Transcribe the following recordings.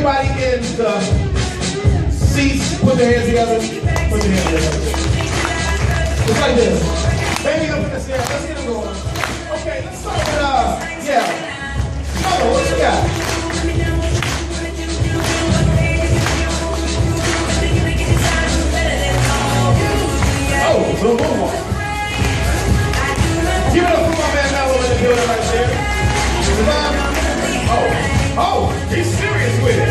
everybody in the seats put their hands together. Put your hands together. It's like this. Maybe up in this area. Let's get it going. Okay, let's start with, yeah. Mother, what you got? Oh, little moonwalk. Give it up for my man Mello in the building right there. Oh, he's serious with it.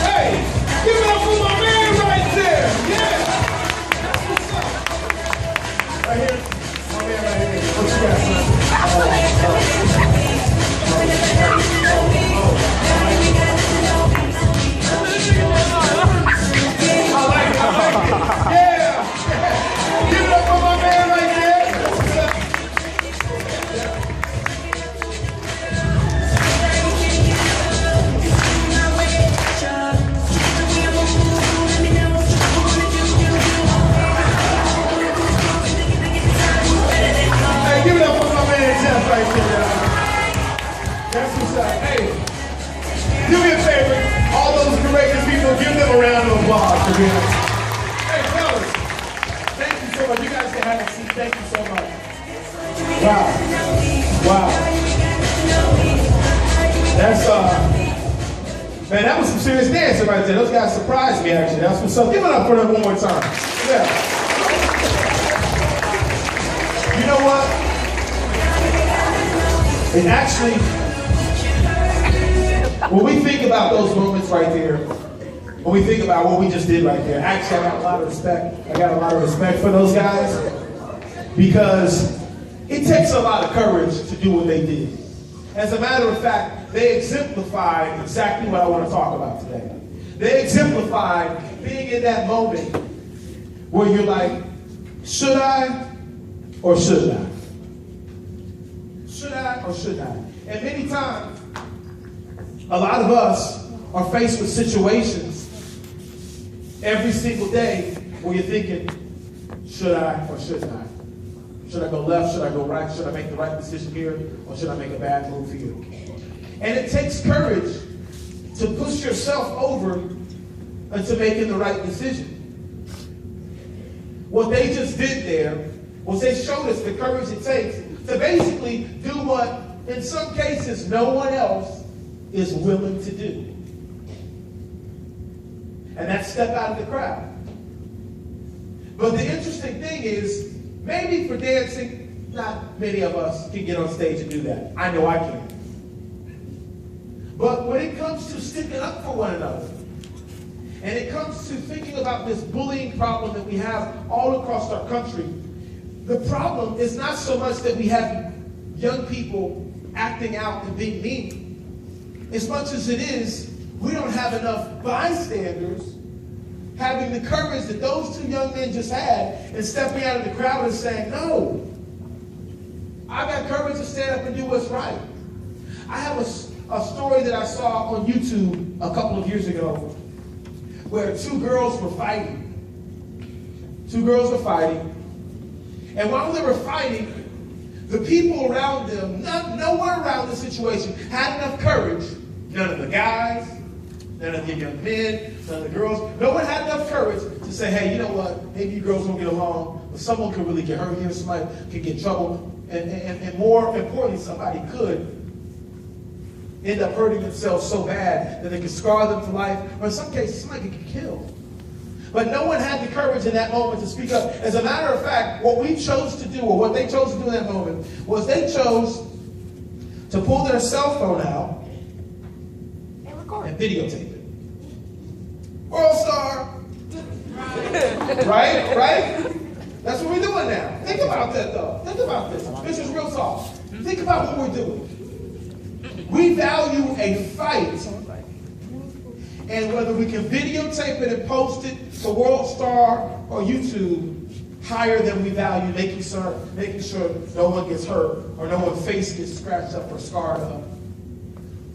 Hey, give it up for my man right there. Yeah. What's up? Right here. My man right here. What you got, son? I like it. Yeah. Give it up for my man right there. What's up? Hey, give it up for my man Jeff right there. That's what's up. Hey, do me a favor. All those courageous people, give them a round of applause for being. Hey, fellas, thank you so much. You guys can have a seat. Thank you so much. Wow. Wow. That's, man, that was some serious dancing right there. Those guys surprised me, actually. That's what's up. Give it up for them one more time. Yeah. You know what? It actually, when we think about those moments right there, when we think about what we just did right there, actually I got a lot of respect. I got a lot of respect for those guys because it takes a lot of courage to do what they did. As a matter of fact, they exemplified exactly what I want to talk about today. They exemplified being in that moment where you're like, should I or should I? Should I or should I? And many times, a lot of us are faced with situations every single day where you're thinking, should I or shouldn't I? Should I go left? Should I go right? Should I make the right decision here? Or should I make a bad move here? And it takes courage to push yourself over into making the right decision. What they just did there was they showed us the courage it takes to basically do what, in some cases, no one else is willing to do. And that's step out of the crowd. But the interesting thing is, maybe for dancing, not many of us can get on stage and do that. I know I can. But when it comes to sticking up for one another, and it comes to thinking about this bullying problem that we have all across our country, the problem is not so much that we have young people acting out and being mean, as much as it is, we don't have enough bystanders having the courage that those two young men just had and stepping out of the crowd and saying, no, I got courage to stand up and do what's right. I have a story that I saw on YouTube a couple of years ago where two girls were fighting. And while they were fighting, the people around them, no one around the situation had enough courage. None of the guys, none of the young men, none of the girls. No one had enough courage to say, hey, you know what? Maybe you girls don't get along, but someone could really get hurt here. Somebody could get in trouble. And more importantly, somebody could end up hurting themselves so bad that they could scar them for life. Or in some cases, somebody could get killed. But no one had the courage in that moment to speak up. As a matter of fact, what we chose to do, or what they chose to do in that moment, was they chose to pull their cell phone out and videotape it. World Star. Right? That's what we're doing now. Think about that, though. Think about this. This is real talk. Think about what we're doing. We value a fight. And whether we can videotape it and post it to World Star or YouTube, higher than we value making sure no one gets hurt or no one's face gets scratched up or scarred up.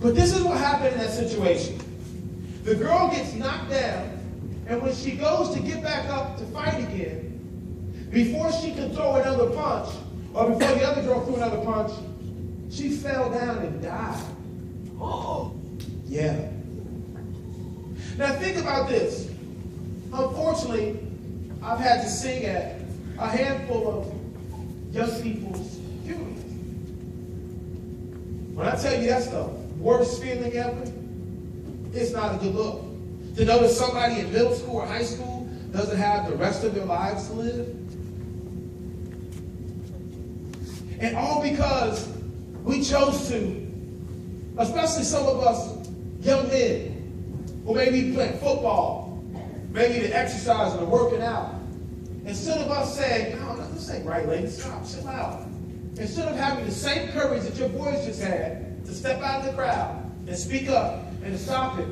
But this is what happened in that situation. The girl gets knocked down, and when she goes to get back up to fight again, before she can throw another punch, Or before the other girl threw another punch, she fell down and died. Oh, yeah. Now think about this. Unfortunately, I've had to sing at a handful of young people's funerals. When I tell you that's the worst feeling ever, it's not a good look. To know that somebody in middle school or high school doesn't have the rest of their lives to live. And all because we chose to, especially some of us young men, who maybe playing football, maybe the exercising or working out. Instead of us saying, no, this ain't right, ladies, stop, chill out. Instead of having the same courage that your boys just had to step out of the crowd and speak up and to stop it,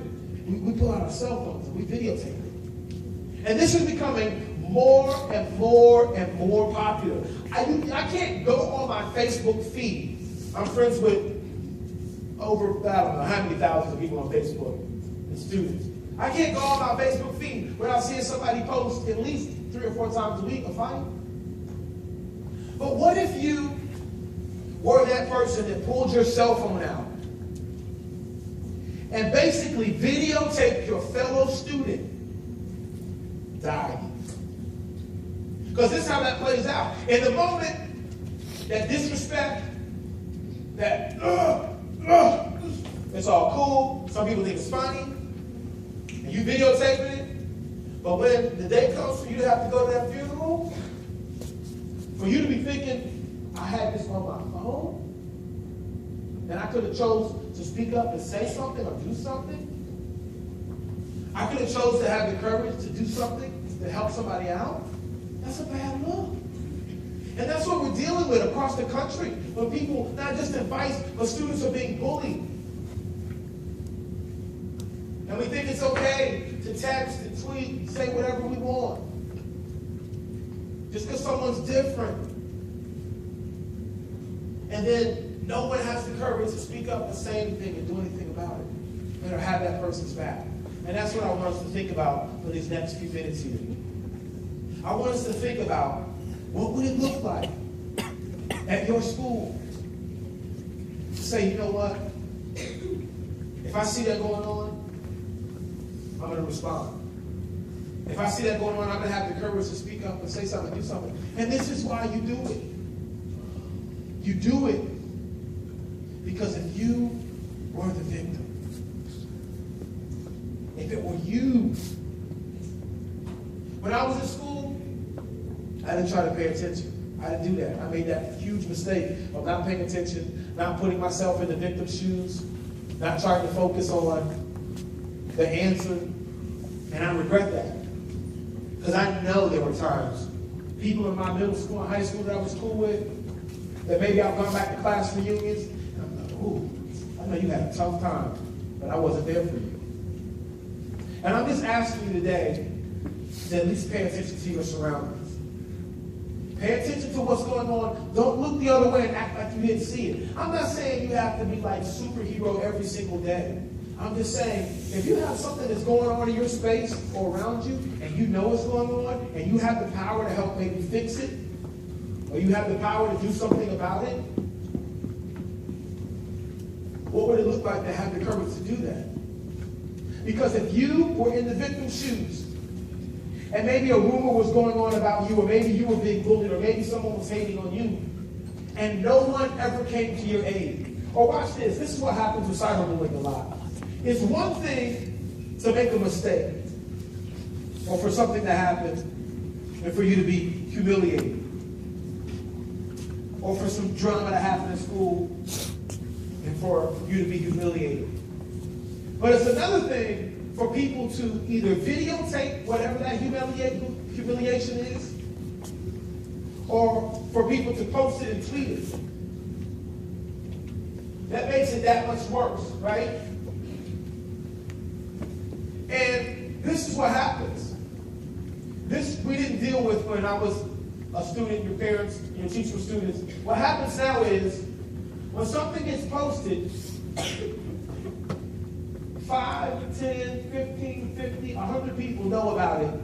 we pull out our cell phones and we videotape it. And this is becoming more and more and more popular. I can't go on my Facebook feed. I'm friends with over, I don't know how many thousands of people on Facebook and students. I can't go on my Facebook feed without seeing somebody post at least 3 or 4 times a week a fight. But what if you were that person that pulled your cell phone out and basically videotaped your fellow student dying? Because this is how that plays out. In the moment, that disrespect, that it's all cool, some people think it's funny, and you videotaping it, but when the day comes for you to have to go to that funeral, for you to be thinking, I had this on my phone, and I could have chose to speak up and say something or do something. I could have chose to have the courage to do something to help somebody out. That's a bad look. And that's what we're dealing with across the country. When people, not just in fights, but students are being bullied. And we think it's okay to text and tweet and say whatever we want. Just because someone's different. And then no one has the courage to speak up and say anything and do anything about it. Or have that person's back. And that's what I want us to think about for these next few minutes here. I want us to think about what would it look like at your school to say, you know what? If I see that going on, I'm going to respond. If I see that going on, I'm going to have the courage to speak up and say something, do something. And this is why you do it. You do it because if you were the victim, if it were you. When I was in school, I didn't try to pay attention. I didn't do that. I made that huge mistake of not paying attention, not putting myself in the victim's shoes, not trying to focus on the answer. And I regret that. Because I know there were times, people in my middle school and high school that I was cool with, that maybe I've gone back to class reunions, and I'm like, ooh, I know you had a tough time, but I wasn't there for you. And I'm just asking you today to at least pay attention to your surroundings. Pay attention to what's going on. Don't look the other way and act like you didn't see it. I'm not saying you have to be like superhero every single day. I'm just saying, if you have something that's going on in your space or around you, and you know what's going on, and you have the power to help maybe fix it, or you have the power to do something about it, what would it look like to have the courage to do that? Because if you were in the victim's shoes, and maybe a rumor was going on about you, or maybe you were being bullied, or maybe someone was hating on you, and no one ever came to your aid. Or watch this. This is what happens with cyberbullying a lot. It's one thing to make a mistake, or for something to happen, and for you to be humiliated, or for some drama to happen in school, and for you to be humiliated. But it's another thing for people to either videotape whatever that humiliation is, or for people to post it and tweet it. That makes it that much worse, right? And this is what happens. This we didn't deal with when I was a student, your parents, your teachers were students. What happens now is, when something gets posted, 5, 10, 15, 50, 100 people know about it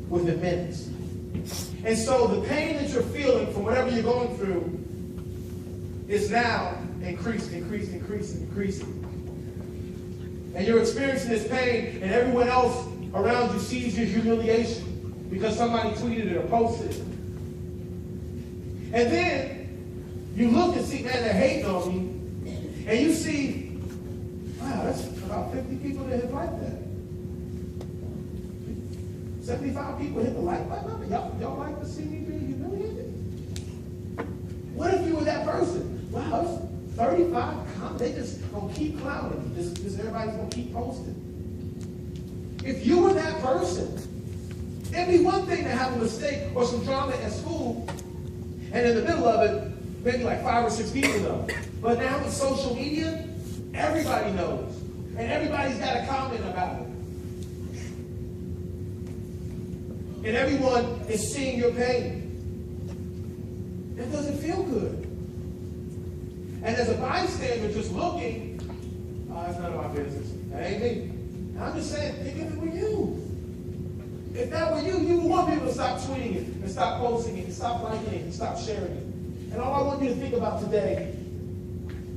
within minutes. And so the pain that you're feeling from whatever you're going through is now increasing. And you're experiencing this pain, and everyone else around you sees your humiliation because somebody tweeted it or posted it. And then you look and see, man, they're hating on me. And you see, wow, that's about 50 people that have liked that. 75 people hit the like button. Y'all like to see me be humiliated? What if you were that person? Wow, it's 35 comments. They just gonna keep clowning. Just everybody's gonna keep posting. If you were that person, it'd be one thing to have a mistake or some drama at school, and in the middle of it, maybe like 5 or 6 people know. But now with social media, everybody knows. And everybody's got a comment about it. And everyone is seeing your pain. It doesn't feel good. And as a bystander just looking, it's none of my business. That ain't me. And I'm just saying, think if it were you. If that were you, you would want people to stop tweeting it, and stop posting it, and stop liking it, and stop sharing it. And all I want you to think about today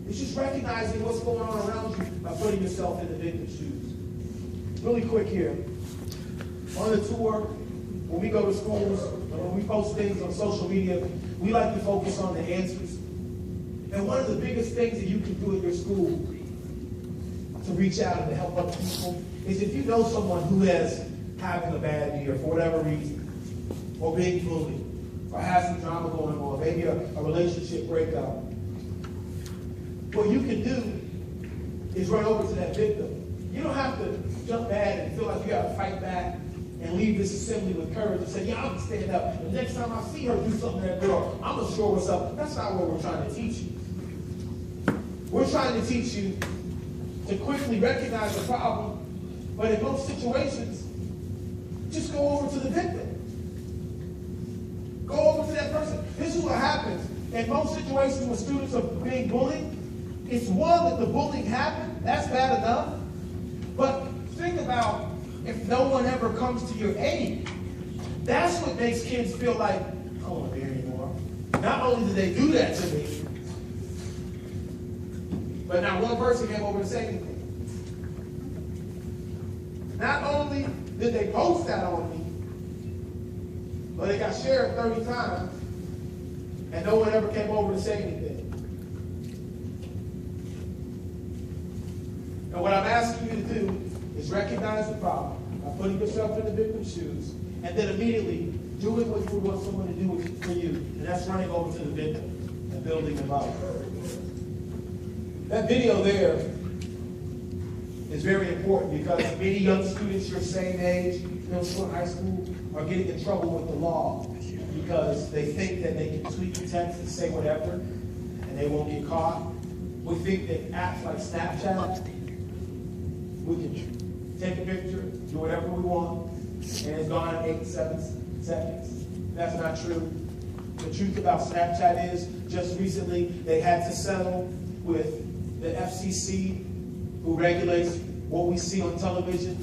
is just recognizing what's going on around you by putting yourself in the victim's shoes. Really quick here. On the tour, when we go to schools, when we post things on social media, we like to focus on the answers. And one of the biggest things that you can do at your school to reach out and to help other people is if you know someone who is having a bad year for whatever reason, or being bullied, or has some drama going on, maybe a relationship breakup, what you can do is run over to that victim. You don't have to jump mad and feel like you got to fight back and leave this assembly with courage and say, yeah, I'm going to stand up. And the next time I see her do something to that girl, I'm going to show what's up. That's not what we're trying to teach you. We're trying to teach you to quickly recognize the problem, but in most situations, just go over to the victim. Go over to that person. This is what happens. In most situations when students are being bullied, it's one that the bullying happened. That's bad enough. But think about if no one ever comes to your aid. That's what makes kids feel like, I don't want to be here anymore. Not only did they do that to me, but not one person came over to say anything. Not only did they post that on me, but it got shared 30 times, and no one ever came over to say anything. And what I'm asking you to do is recognize the problem by putting yourself in the victim's shoes, and then immediately doing what you would want someone to do for you, and that's running over to the victim and building them up. That video there is very important because many young students your same age, middle school and high school, are getting in trouble with the law because they think that they can tweet the text and say whatever and they won't get caught. We think that apps like Snapchat, we can take a picture, do whatever we want, and it's gone in 8 to 7 seconds. That's not true. The truth about Snapchat is, just recently, they had to settle with the FCC, who regulates what we see on television.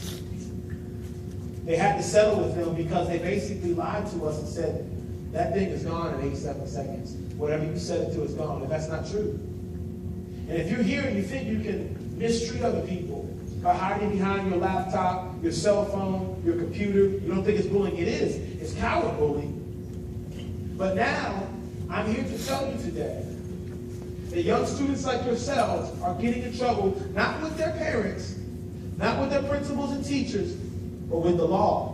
They had to settle with them because they basically lied to us and said, that thing is gone in 8 to 7 seconds. Whatever you set it to is gone, and that's not true. And if you're here and you think you can mistreat other people by hiding behind your laptop, your cell phone, your computer, you don't think it's bullying, it is. It's coward bullying. But now, I'm here to tell you today that young students like yourselves are getting in trouble, not with their parents, not with their principals and teachers, but with the law.